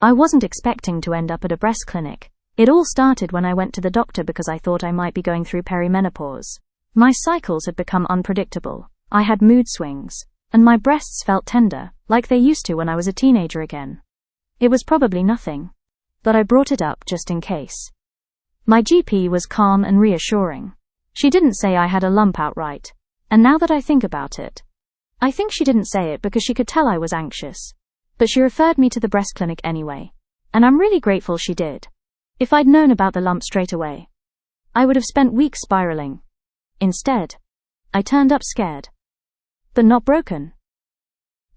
I wasn't expecting to end up at a breast clinic. It all started when I went to the doctor because I thought I might be going through perimenopause. My cycles had become unpredictable, I had mood swings, and my breasts felt tender, like they used to when I was a teenager again. It was probably nothing, but I brought it up just in case. My GP was calm and reassuring. She didn't say I had a lump outright, and now that I think about it, I think she didn't say it because she could tell I was anxious. But she referred me to the breast clinic anyway, and I'm really grateful she did. If I'd known about the lump straight away, I would have spent weeks spiraling. Instead, I turned up scared, but not broken.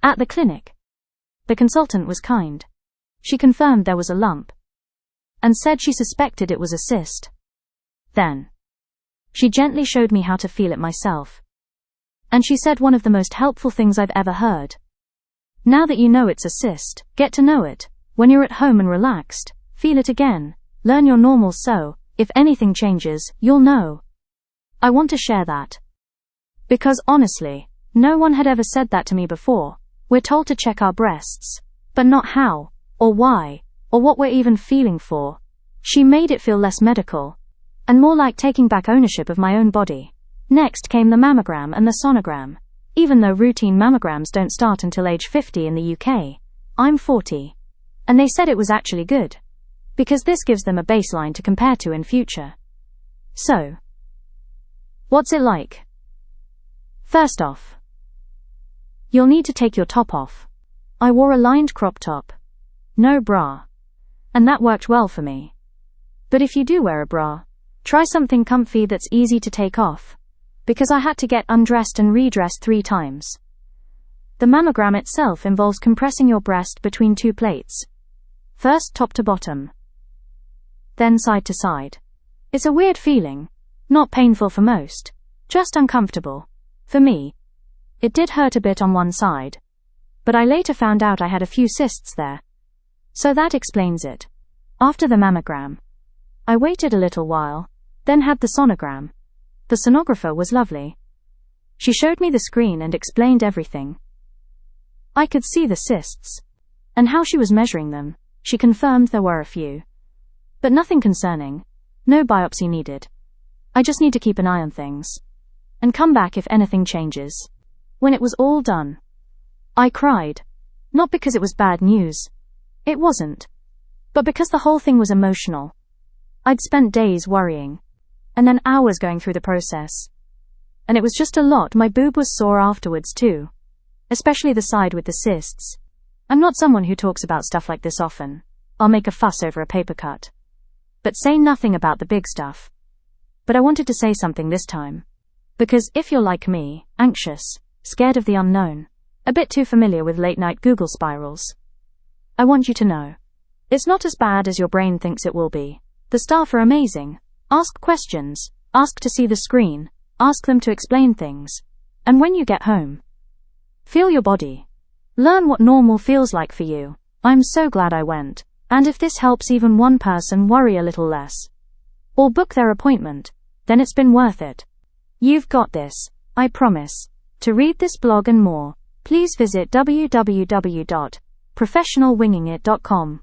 At the clinic, the consultant was kind. She confirmed there was a lump, and said she suspected it was a cyst. Then, she gently showed me how to feel it myself. And she said one of the most helpful things I've ever heard. Now that you know it's a cyst, get to know it. When you're at home and relaxed, feel it again. Learn your normal so, if anything changes, you'll know. I want to share that. Because honestly, no one had ever said that to me before. We're told to check our breasts, but not how, or why, or what we're even feeling for. She made it feel less medical, and more like taking back ownership of my own body. Next came the mammogram and the sonogram. Even though routine mammograms don't start until age 50 in the UK, I'm 40. And they said it was actually good, because this gives them a baseline to compare to in future. So, what's it like? First off, you'll need to take your top off. I wore a lined crop top, no bra, and that worked well for me. But if you do wear a bra, try something comfy that's easy to take off, because I had to get undressed and redressed 3 times. The mammogram itself involves compressing your breast between 2 plates. First top to bottom, then side to side. It's a weird feeling, not painful for most, just uncomfortable. For me, it did hurt a bit on one side, but I later found out I had a few cysts there. So that explains it. After the mammogram, I waited a little while, then had the sonogram. The sonographer was lovely. She showed me the screen and explained everything. I could see the cysts, and how she was measuring them. She confirmed there were a few, but nothing concerning, no biopsy needed. I just need to keep an eye on things, and come back if anything changes. When it was all done, I cried. Not because it was bad news. It wasn't. But because the whole thing was emotional. I'd spent days worrying, and then hours going through the process. And it was just a lot. My boob was sore afterwards too. Especially the side with the cysts. I'm not someone who talks about stuff like this often. I'll make a fuss over a paper cut, but say nothing about the big stuff. But I wanted to say something this time. Because if you're like me, anxious, scared of the unknown, a bit too familiar with late-night Google spirals, I want you to know. It's not as bad as your brain thinks it will be. The staff are amazing. Ask questions, ask to see the screen, ask them to explain things. And when you get home, feel your body. Learn what normal feels like for you. I'm so glad I went. And if this helps even one person worry a little less, or book their appointment, then it's been worth it. You've got this, I promise. To read this blog and more, please visit www.professionalwingingit.com.